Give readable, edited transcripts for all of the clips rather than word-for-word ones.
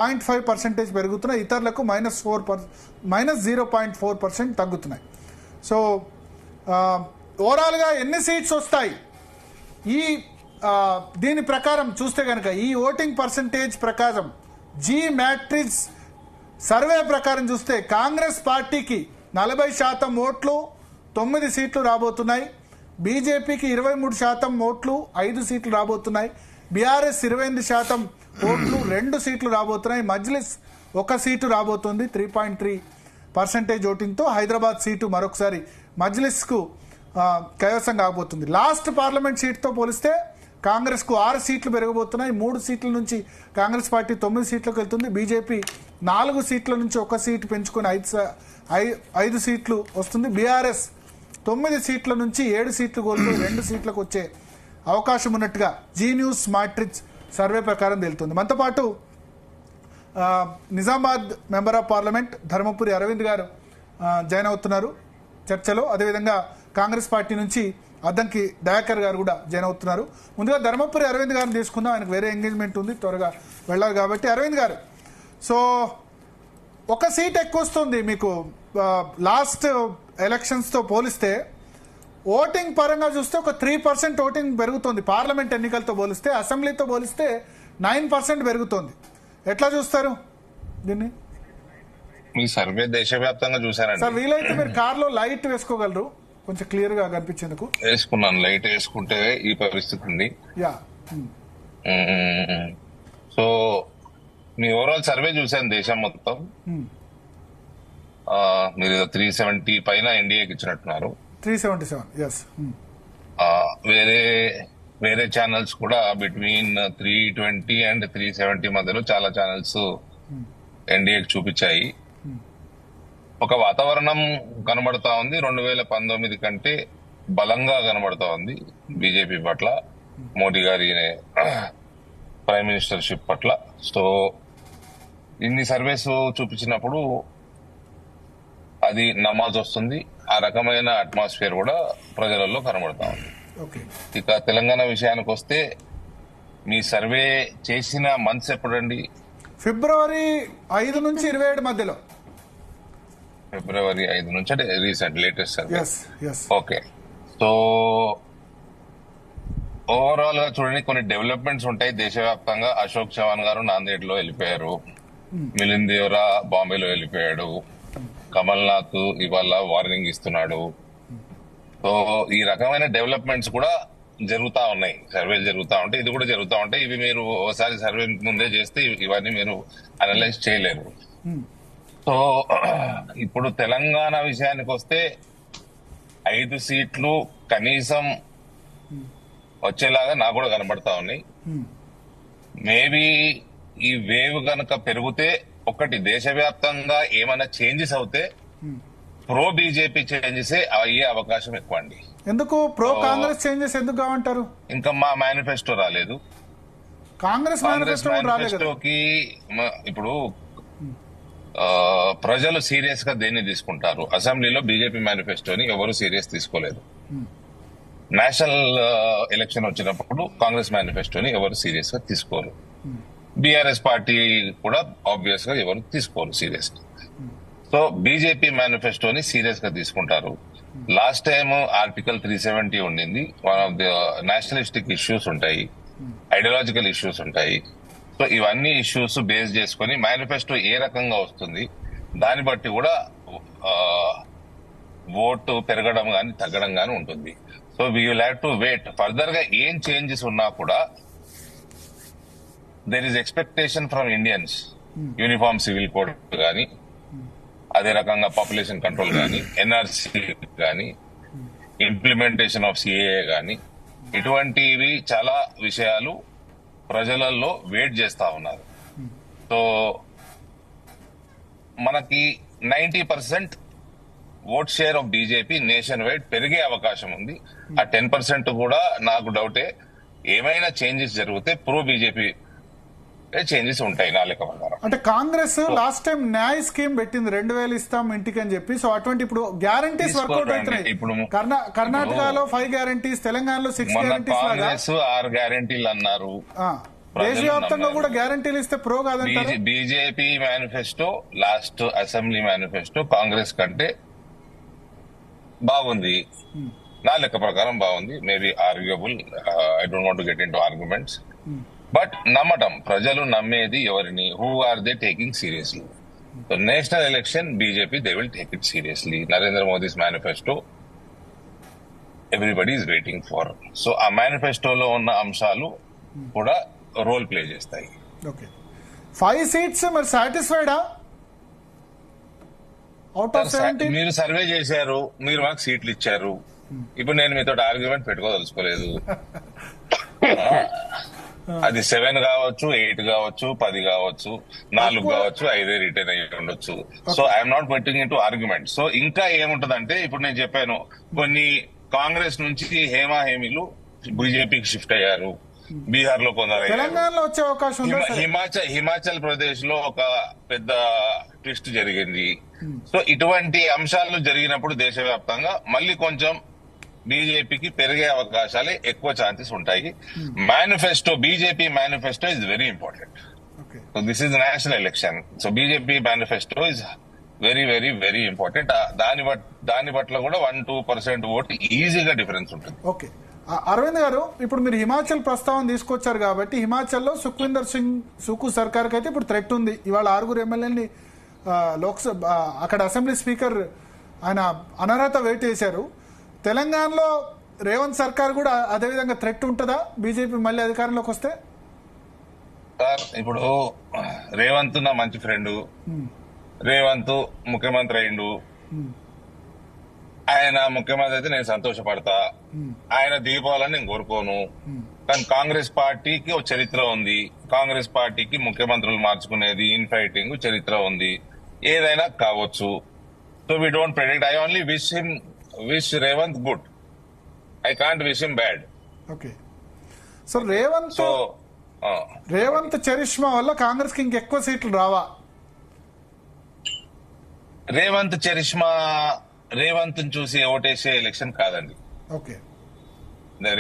0.5% పెరుగుతున్నాయి, ఇతరులకు -0.4% తగ్గుతున్నాయి. సో ఓవరాల్గా ఎన్ని సీట్స్ వస్తాయి ఈ దీని ప్రకారం చూస్తే కనుక ఈ ఓటింగ్ పర్సంటేజ్ ప్రకారం జీ మ్యాట్రిక్స్ సర్వే ప్రకారం చూస్తే కాంగ్రెస్ పార్టీకి 40% ఓట్లు 9 సీట్లు రాబోతున్నాయి, బీజేపీకి 23% ఓట్లు 5 సీట్లు రాబోతున్నాయి, బీఆర్ఎస్ 28% ఓట్లు 2 సీట్లు రాబోతున్నాయి, మజ్లిస్ 1 సీటు రాబోతుంది 3.3% ఓటింగ్తో. హైదరాబాద్ సీటు మరొకసారి మజ్లిస్కు కైవసం కాబోతుంది. లాస్ట్ పార్లమెంట్ సీట్తో పోలిస్తే కాంగ్రెస్కు 6 సీట్లు పెరగబోతున్నాయి. 3 సీట్ల నుంచి కాంగ్రెస్ పార్టీ 9 సీట్లకు వెళ్తుంది. బీజేపీ 4 సీట్ల నుంచి 1 సీటు పెంచుకొని 5 సీట్లు వస్తుంది. బీఆర్ఎస్ 9 సీట్ల నుంచి 7 సీట్లు కోల్పోయి 2 సీట్లకు వచ్చే అవకాశం ఉన్నట్టుగా జీ న్యూస్ మ్యాట్రిక్స్ సర్వే ప్రకారం తెలుస్తుంది. మనతో పాటు Nizamabad member of parliament Dharmapuri Arvind గారు జాయిన్ అవుతున్నారు చర్చలో. అదేవిధంగా కాంగ్రెస్ పార్టీ నుంచి అద్దంకి దయాకర్ గారు కూడా జాయిన్ అవుతున్నారు. ముందుగా ధర్మపురి అరవింద్ గారిని తీసుకుందాం, ఆయనకు వేరే ఎంగేజ్మెంట్ ఉంది, త్వరగా వెళ్ళాలి కాబట్టి. అరవింద్ గారు, సో 1 సీట్ ఎక్కువ వస్తుంది మీకు లాస్ట్ ఎలక్షన్స్తో పోలిస్తే. ఓటింగ్ పరంగా చూస్తే ఒక 3% ఓటింగ్ పెరుగుతుంది పార్లమెంట్ ఎన్నికలతో పోలిస్తే. అసెంబ్లీతో పోలిస్తే 9% పెరుగుతుంది. ఎట్లా చూస్తారు దీన్ని? మీ సర్వే దేశవ్యాప్తంగా చూసారండి సార్? వీలైతే మీరు కార్లో లైట్ వేసుకోగలరు, కొంచెం క్లియర్ గా కనిపించేందుకు. వేసుకున్నాను, లైట్ వేసుకుంటే ఈ పరిస్థితి ఉంది. యా, సో మీ ఓవరాల్ సర్వే చూసాను దేశం మొత్తం. మీరు 370 పైన ఎన్డీఏకి ఇచ్చినట్టున్నారు. 377, yes. వేరే ఛానల్స్ కూడా బిట్వీన్ 320 అండ్ 370 మధ్యలో చాలా ఛానల్స్ ఎన్డీఏకి చూపించాయి. ఒక వాతావరణం కనబడతా ఉంది 2019 కంటే బలంగా కనబడతా ఉంది బీజేపీ పట్ల, మోడీ గారి ప్రైమ్ మినిస్టర్షిప్ పట్ల. సో ఇన్ని సర్వేస్ చూపించినప్పుడు అది నమ్మాల్సి వస్తుంది. ఆ రకమైన అట్మాస్ఫియర్ కూడా ప్రజలలో కనబడతా ఉంది. ఇక తెలంగాణ విషయానికి వస్తే మీ సర్వే చేసిన మంత్స్ ఎప్పుడండి? ఫిబ్రవరి 5 నుంచి 27 మధ్యలో. ఫిబ్రవరి 5 నుంచి అంటే recent latest survey. Okay, so overall గా చూడండి కొన్ని డెవలప్మెంట్స్ ఉంటాయి దేశవ్యాప్తంగా. అశోక్ చవాన్ గారు నాందేడ్ లో వెళ్ళిపోయారు, మిలింద్ దేవరా బాంబేలో వెళ్ళిపోయాడు, కమల్నాథ్ ఇవాళ వార్నింగ్ ఇస్తున్నాడు. సో ఈ రకమైన డెవలప్మెంట్స్ కూడా జరుగుతా ఉన్నాయి, సర్వేలు జరుగుతా ఉంటాయి, ఇది కూడా జరుగుతా ఉంటాయి. ఇవి మీరు ఒకసారి సర్వే ముందే చేస్తే ఇవన్నీ మీరు అనలైజ్ చేయలేరు. సో ఇప్పుడు తెలంగాణ విషయానికి వస్తే 5 సీట్లు కనీసం వచ్చేలాగా నాకు కూడా కనబడతా ఉన్నాయి. మేబీ ఈ వేవ్ కనుక పెరిగితే ఒకటి దేశవ్యాప్తంగా ఏమైనా చేంజెస్ అవుతే ప్రో బీజేపీ చేంజెస్ అయ్యే అవకాశం ఎక్కువ అండి. ఎందుకు ప్రో కాంగ్రెస్ చేంజెస్ ఎందుకు కావంటారు? ఇంకా మా మేనిఫెస్టో రాలేదు. కాంగ్రెస్ మేనిఫెస్టోకి ఇప్పుడు ప్రజలు సీరియస్ గా దేన్ని తీసుకుంటారు? అసెంబ్లీలో బీజేపీ మేనిఫెస్టోని ఎవరు సీరియస్ తీసుకోలేదు. నేషనల్ ఎలక్షన్ వచ్చినప్పుడు కాంగ్రెస్ మేనిఫెస్టోని ఎవరు సీరియస్ గా తీసుకోరు. బీఆర్ఎస్ పార్టీ కూడా ఆబ్వియస్ గా ఎవరు తీసుకోరు సీరియస్ గా. సో బీజేపీ మేనిఫెస్టోని సీరియస్ గా తీసుకుంటారు. లాస్ట్ టైం ఆర్టికల్ 370 ఉండింది. One of the nationalistic issues ఉంటాయి, ఐడియాలజికల్ ఇష్యూస్ ఉంటాయి. సో ఇవన్నీ ఇష్యూస్ బేస్ చేసుకుని మేనిఫెస్టో ఏ రకంగా వస్తుంది దాన్ని బట్టి కూడా ఓటు పెరగడం గాని తగ్గడం గాని ఉంటుంది. So we will have to wait. Further గా ఏం చేంజెస్ ఉన్నా కూడా there is expectation from Indians. Uniform civil code గానీ, అదే రకంగా పాపులేషన్ కంట్రోల్ గానీ, ఎన్ఆర్సీ గానీ, ఇంప్లిమెంటేషన్ ఆఫ్ సిఏఏ గానీ, ఇటువంటివి చాలా విషయాలు ప్రజలలో వెయిట్ చేస్తా ఉన్నారు. సో మనకి 90% vote share of BJP nation wide పెరిగే అవకాశం ఉంది. ఆ 10% కూడా నాకు డౌటే. ఏమైనా చేంజెస్ జరిగితే ప్రో బీజేపీ చేంజెస్ ఉంటాయి నా లెక్క ప్రకారం. అంటే కాంగ్రెస్ లాస్ట్ టైం న్యాయ స్కీమ్ పెట్టింది 2000 ఇస్తాం ఇంటికి అని చెప్పి. సో అటువంటి ఇప్పుడు గ్యారంటీస్ వర్కౌట్ అవుతున్నాయి. ఇప్పుడు కర్ణాటకలో 5 గ్యారంటీస్, తెలంగాణలో 6 గ్యారంటీస్. 6 గ్యారంటీలు అన్నారు. దేశవ్యాప్తంగా కూడా గ్యారంటీలు ఇస్తే ప్రో కాదంటారు. BJP manifesto last assembly manifesto Congress కంటే బాగుంది, నా లెక్క ప్రకారం బాగుంది. Maybe arguable, I don't want get into arguments, but నమ్మటం, ప్రజలు నమ్మేది ఎవరిని, who are they taking seriously. So national election BJP they will take it seriously. Narendra Modi's manifesto everybody is waiting for. So ఆ మేనిఫెస్టోలో ఉన్న అంశాలు కూడా రోల్ ప్లే చేస్తాయి. ఓకే, 5 seats మరి సాటిస్ఫైడా? అవుట్ ఆఫ్ 17 మీరు సర్వే చేశారు, మీరు మాకు సీట్లు ఇచ్చారు. ఇప్పుడు నేను మీతో ఆర్గ్యుమెంట్ పెట్టుకోదలుచుకోలేదు. అది 7 కావచ్చు, 8 కావచ్చు, 10 కావచ్చు, 4 కావచ్చు, 5 రిటర్న్ అయ్యి ఉండొచ్చు. So I'm not getting in to argument. So ఇంకా ఏముంటదంటే, ఇప్పుడు నేను చెప్పాను, కొన్ని కాంగ్రెస్ నుంచి హేమీలు బీజేపీకి షిఫ్ట్ అయ్యారు, బీహార్ లో కొందరు, తెలంగాణలో వచ్చే అవకాశం ఉందా? హిమాచల్ ప్రదేశ్ లో ఒక పెద్ద ట్విస్ట్ జరిగింది. సో ఇటువంటి అంశాలు జరిగినప్పుడు దేశవ్యాప్తంగా మళ్ళీ కొంచెం బీజేపీకి పెరిగే అవకాశాలే ఎక్కువ ఛాన్సెస్ ఉంటాయి. Manifesto, BJP manifesto is very important. So this is national election. So BJP manifesto is very very very important. దాని పట్ల కూడా 1-2% ఓటు ఈజీగా డిఫరెన్స్ ఉంటుంది. ఓకే, అరవింద్ గారు, ఇప్పుడు మీరు హిమాచల్ ప్రస్తావన తీసుకొచ్చారు కాబట్టి, హిమాచల్లో సుఖ్వీందర్ సింగ్ సుకు సర్కార్ కి అయితే ఇప్పుడు థ్రెట్ ఉంది. ఇవాళ 6 ఎమ్మెల్యేని లోక్సభ, అక్కడ అసెంబ్లీ స్పీకర్ ఆయన అనర్హత వెయిట్ చేశారు. తెలంగాణలో రేవంత్ సర్కార్ కూడా అదేవిధంగా థ్రెట్ ఉంటుందా బీజేపీ మళ్ళీ అధికారంలోకి వస్తే? సార్, ఇప్పుడు రేవంత్ నా మంచి ఫ్రెండ్, రేవంత్ ముఖ్యమంత్రి అయిండు. ఆయన ముఖ్యమంత్రి అయితే నేను సంతోషపడతా, ఆయన దిగిపోవాలని నేను కోరుకోను. కానీ కాంగ్రెస్ పార్టీకి ఒక చరిత్ర ఉంది, కాంగ్రెస్ పార్టీకి ముఖ్యమంత్రులు మార్చుకునేది, ఇన్ ఫైటింగ్ చరిత్ర ఉంది, ఏదైనా కావచ్చు. So we don't predict. I only wish Revanth good, I can't wish him bad. Okay, so Revanth charisma వల్ల కాంగ్రెస్ కి ఇంకెక్కువ సీట్లు రావా? రేవంత్ చరిష్మా, రేవంత్ చూసి ఓటేసే ఎలక్షన్ కాదండి. ఓకే,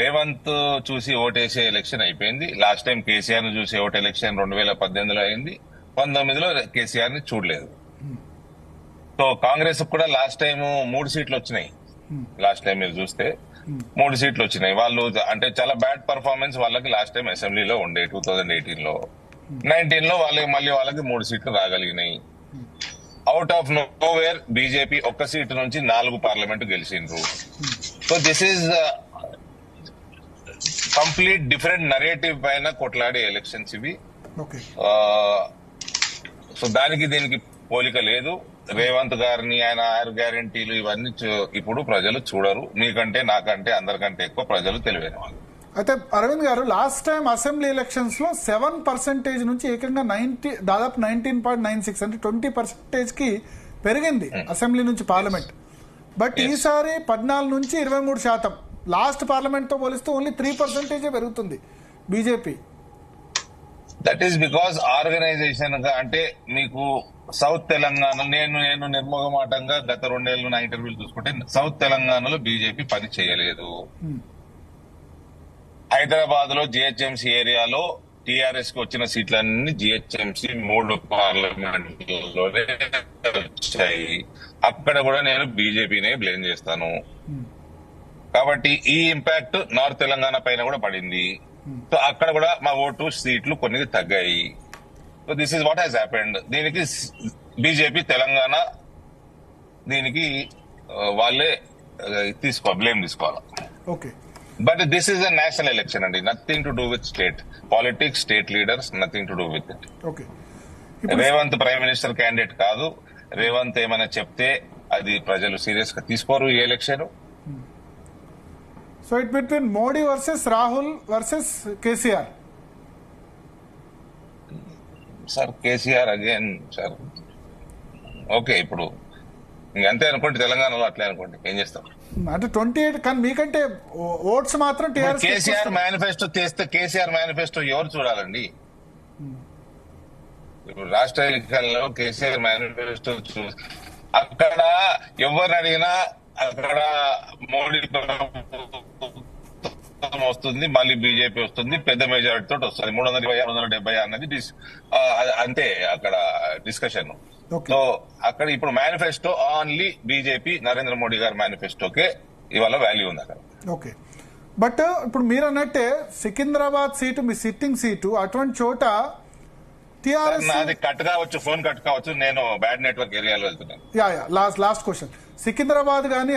రేవంత్ చూసి ఓటేసే ఎలక్షన్ అయిపోయింది. లాస్ట్ టైం కేసీఆర్ ను చూసి ఓట్ ఎలక్షన్ 2018లో అయింది. 19లో కేసీఆర్ ని చూడలేదు. సో కాంగ్రెస్ కూడా లాస్ట్ టైం 3 సీట్లు వచ్చినాయి. లాస్ట్ టైం మీరు చూస్తే 3 సీట్లు వచ్చినాయి. వాళ్ళు అంటే చాలా బ్యాడ్ పర్ఫార్మెన్స్ వాళ్ళకి లాస్ట్ టైం అసెంబ్లీలో ఉండే 2018లో. 19లో వాళ్ళకి 3 సీట్లు రాగలిగినాయి. అవుట్ ఆఫ్ నోవేర్ బీజేపీ ఒక్క సీటు నుంచి 4 పార్లమెంట్ గెలిచిండ్రు. So this is complete different narrative పైన కొట్లాడే ఎలక్షన్స్ ఇవి. సో దానికి దీనికి పోలిక లేదు. రేవంత్ గారిని, ఆయన 6 గ్యారంటీలు ఇవన్నీ ఇప్పుడు ప్రజలు చూడరు. మీకంటే నాకంటే అందరికంటే ఎక్కువ ప్రజలు తెలివైన వాళ్ళు. అయితే అరవింద్ గారు, లాస్ట్ టైం అసెంబ్లీ ఎలక్షన్స్ లో 7% నుంచి ఏకంగా దాదాపు 19.96 అంటే 20% కి పెరిగింది అసెంబ్లీ నుంచి పార్లమెంట్. బట్ ఈసారి 14 నుంచి 23%. లాస్ట్ పార్లమెంట్ తో పోలిస్తే ఓన్లీ 3% పెరుగుతుంది BJP. That is because organisation గా, అంటే మీకు సౌత్ తెలంగాణ, నేను నిర్మోహమాటంగా గత 2 ఏళ్ళు నా ఇంటర్వ్యూలు చూసుకుంటే సౌత్ తెలంగాణలో బీజేపీ పని చేయలేదు. హైదరాబాద్ లో జిహెచ్ఎంసీ ఏరియాలో టీఆర్ఎస్ కి వచ్చిన సీట్లన్నీ జిహెచ్ఎంసీ 3 పార్లమెంట్లోనే వచ్చాయి. అక్కడ కూడా నేను బీజేపీనే బ్లేమ్ చేస్తాను. కాబట్టి ఈ ఇంపాక్ట్ నార్త్ తెలంగాణ పైన కూడా పడింది. సో అక్కడ కూడా మా ఓటు సీట్లు కొన్ని తగ్గాయి. So this is what has happened. దీనికి బీజేపీ తెలంగాణ దీనికి వాళ్ళే బ్లేమ్ తీసుకోవాలి. Okay, but this is a national election అండి, nothing to do with state politics, state leaders, nothing to do with it. Okay, Revanth prime minister candidate కాదు. రేవంత్ ఏమైనా చెప్తే అది ప్రజలు సీరియస్ గా తీసుకోరు ఈ election. So it between Modi versus Rahul versus KCR. Sir KCR again sir. Okay, ఇప్పుడు అంతే అనుకోండి, తెలంగాణలో అట్లే అనుకోండి, ఏం చేస్తాం అంటే 28. కానీ మీకంటే ఓట్స్ మాత్రం టీఆర్ఎస్. కేసీఆర్ మేనిఫెస్టో చేస్తే కేసీఆర్ మేనిఫెస్టో ఎవరు చూడాలండి? ఇప్పుడు రాష్ట్ర ఎన్నికల్లో కేసీఆర్ మేనిఫెస్టో అక్కడ ఎవరిని అడిగినా అక్కడ మోడీ వస్తుంది, మళ్ళీ బీజేపీ వస్తుంది, పెద్ద మెజారిటీ తోటి వస్తుంది. 320 370 అన్నది అంతే అక్కడ డిస్కషన్. Okay. సో అక్కడ ఇప్పుడు manifesto only BJP Narendra Modi గారి మేనిఫెస్టోకే ఇవాళ వాల్యూ ఉంది అక్కడ. ఓకే, బట్ ఇప్పుడు మీరు అన్నట్టే సికింద్రాబాద్ సీటు మీ సిట్టింగ్ సీటు, అటువంటి చోట టిఆర్ఎస్ నాది కట్ కావచ్చు, ఫోన్ కట్ కావచ్చు, నేను బ్యాడ్ నెట్వర్క్ ఏరియాలో వెళ్తున్నాను. లాస్ట్ క్వశ్చన్, సికింద్రాబాద్ గానీ